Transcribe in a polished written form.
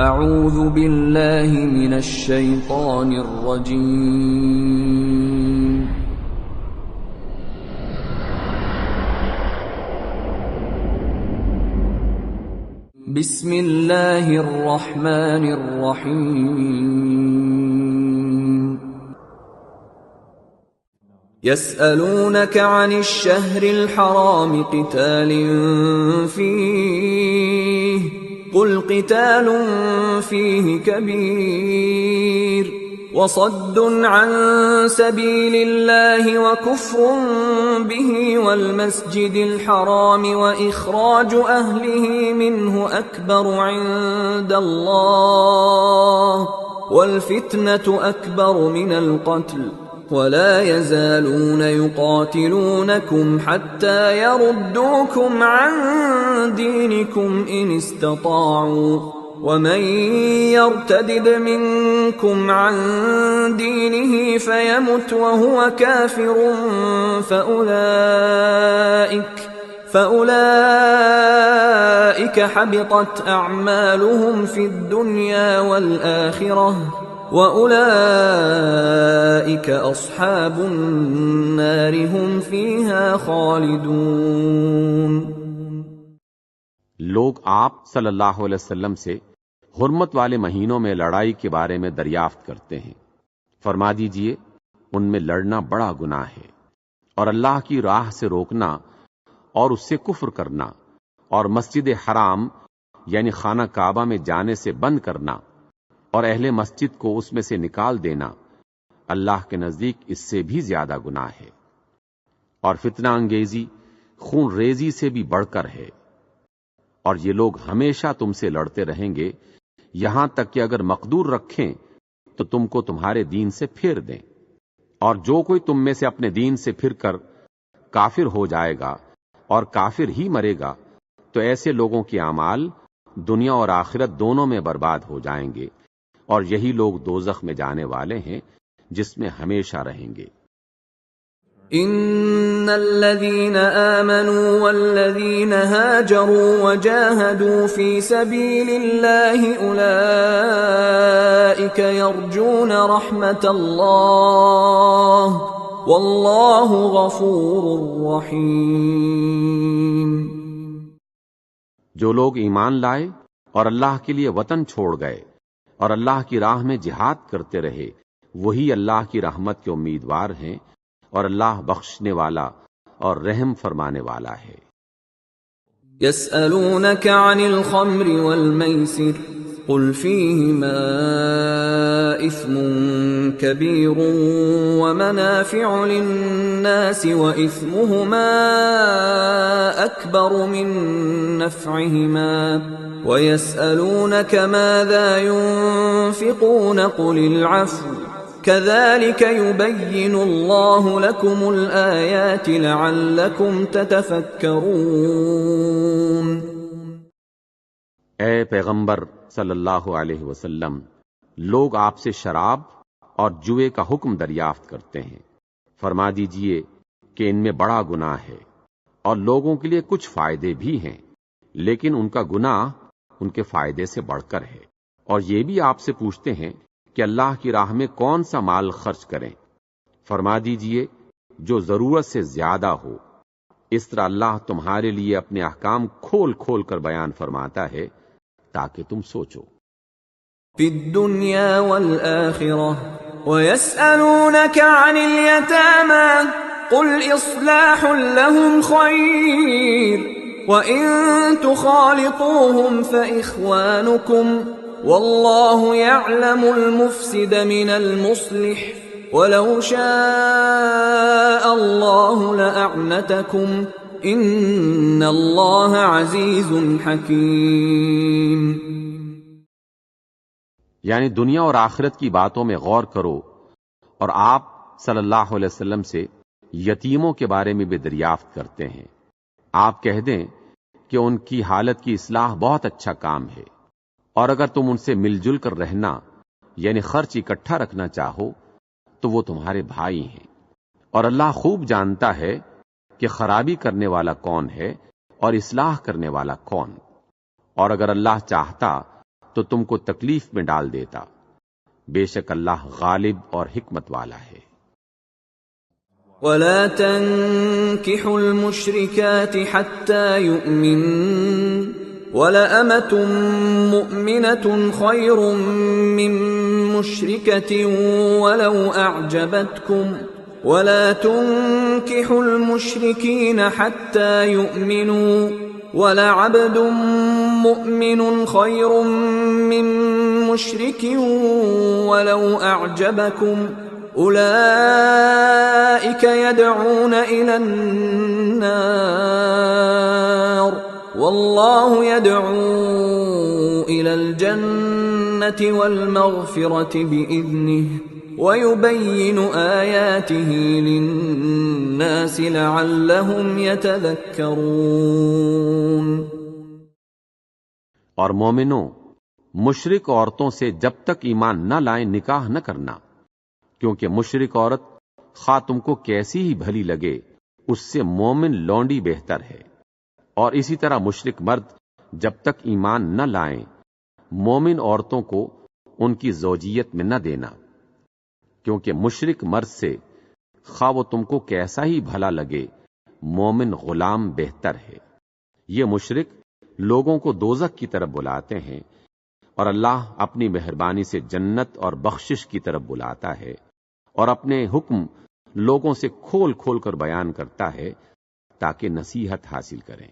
اعوذ باللہ من الشیطان الرجیم بسم اللہ الرحمن الرحیم يسألونك عن الشهر الحرام قتال فيه قل قتال فيه كبير وصد عن سبيل الله وكفر به والمسجد الحرام وإخراج أهله منه أكبر عند الله والفتنة أكبر من القتل ولا يزالون يقاتلونكم حتى يردوكم عن دينكم إن استطاعوا ومن يرتدد منكم عن دينه فيمت وهو كافر فأولئك حبطت أعمالهم في الدنيا والآخرة وَأُولَئِكَ أَصْحَابُ النَّارِ هُمْ فِيهَا خَالِدُونَ۔ لوگ آپ صلی اللہ علیہ وسلم سے حرمت والے مہینوں میں لڑائی کے بارے میں دریافت کرتے ہیں۔ فرما دیجئے ان میں لڑنا بڑا گناہ ہے، اور اللہ کی راہ سے روکنا اور اس سے کفر کرنا اور مسجد حرام یعنی خانہ کعبہ میں جانے سے بند کرنا اور اہل مسجد کو اس میں سے نکال دینا اللہ کے نزدیک اس سے بھی زیادہ گناہ ہے، اور فتنہ انگیزی خون ریزی سے بھی بڑھ کر ہے، اور یہ لوگ ہمیشہ تم سے لڑتے رہیں گے یہاں تک کہ اگر مقدور رکھیں تو تم کو تمہارے دین سے پھیر دیں، اور جو کوئی تم میں سے اپنے دین سے پھر کر کافر ہو جائے گا اور کافر ہی مرے گا تو ایسے لوگوں کے اعمال دنیا اور آخرت دونوں میں برباد ہو جائیں گے، اور یہی لوگ دوزخ میں جانے والے ہیں جس میں ہمیشہ رہیں گے۔ ان الذين آمنوا والذين هاجروا وجاهدوا في سبيل الله اولئك يرجون رحمة الله والله غفور رحيم۔ جو لوگ ایمان لائے اور اللہ کے لیے وطن چھوڑ گئے اور اللہ کی راہ میں جہاد کرتے رہے وہی اللہ کی رحمت کے امیدوار ہیں، اور اللہ بخشنے والا اور رحم فرمانے والا ہے۔ يسألونك عن الخمر والميسر قل فيهما إثم كبير ومنافع للناس وإثمهما أكبر من نفعهما ويسألونك ماذا ينفقون قل العفو كذلك يبين الله لكم الآيات لعلكم تتفكرون۔ اے پیغمبر صلی اللہ علیہ وسلم، لوگ آپ سے شراب اور جوئے کا حکم دریافت کرتے ہیں۔ فرما دیجئے کہ ان میں بڑا گناہ ہے اور لوگوں کے لیے کچھ فائدے بھی ہیں، لیکن ان کا گناہ ان کے فائدے سے بڑھ کر ہے۔ اور یہ بھی آپ سے پوچھتے ہیں کہ اللہ کی راہ میں کون سا مال خرچ کریں۔ فرما دیجئے جو ضرورت سے زیادہ ہو۔ اس طرح اللہ تمہارے لیے اپنے احکام کھول کھول کر بیان فرماتا ہے تاکہ تم سوچو۔ فی الدنیا والآخرہ وَيَسْأَلُونَكَ عَنِ الْيَتَامَى قُلْ إِصْلَاحٌ لَهُمْ خَيْرٌ وَإِن تُخَالِطُوهُمْ فَإِخْوَانُكُمْ وَاللَّهُ يَعْلَمُ الْمُفْسِدَ مِنَ الْمُصْلِحِ وَلَوْ شَاءَ اللَّهُ لَأَعْنَتَكُمْ إِنَّ اللَّهَ عَزِيزٌ حَكِيمٌ۔ یعنی دنیا اور آخرت کی باتوں میں غور کرو، اور آپ صلی اللہ علیہ وسلم سے یتیموں کے بارے میں بھی دریافت کرتے ہیں۔ آپ کہہ دیں کہ ان کی حالت کی اصلاح بہت اچھا کام ہے، اور اگر تم ان سے مل جل کر رہنا یعنی خرچ اکٹھا رکھنا چاہو تو وہ تمہارے بھائی ہیں، اور اللہ خوب جانتا ہے کہ خرابی کرنے والا کون ہے اور اصلاح کرنے والا کون۔ اور اگر اللہ چاہتا تو تم کو تکلیف میں ڈال دیتا. بے شک اللہ غالب اور حکمت والا ہے. ولا تنكحوا المشركات حتى يؤمنن ولأمة مؤمنة خير من مشركة ولو أعجبتكم ولا تنكحوا المشركين حتى يؤمنوا ولعبد مؤمن خير من مشرك ولو أعجبكم أولئك يدعون إلى النار والله يدعو إلى الجنة والمغفرة بإذنه ويبين آياته للناس لعلهم يتذكرون. اور مومنوں، مشرک عورتوں سے جب تک ایمان نہ لائیں نکاح نہ کرنا، کیونکہ مشرک عورت خواہ تم کو کیسی ہی بھلی لگے اس سے مومن لونڈی بہتر ہے. اور اسی طرح مشرک مرد جب تک ایمان نہ لائیں مومن عورتوں کو ان کی زوجیت میں نہ دینا، کیونکہ مشرک مرد سے خواہ وہ تم کو کیسا ہی بھلا لگے مومن غلام بہتر ہے. یہ مشرک لوگوں کو دوزخ کی طرف بلاتے ہیں اور اللہ اپنی مہربانی سے جنت اور بخشش کی طرف بلاتا ہے اور اپنے حکم لوگوں سے کھول کھول کر بیان کرتا ہے تاکہ نصیحت حاصل کریں.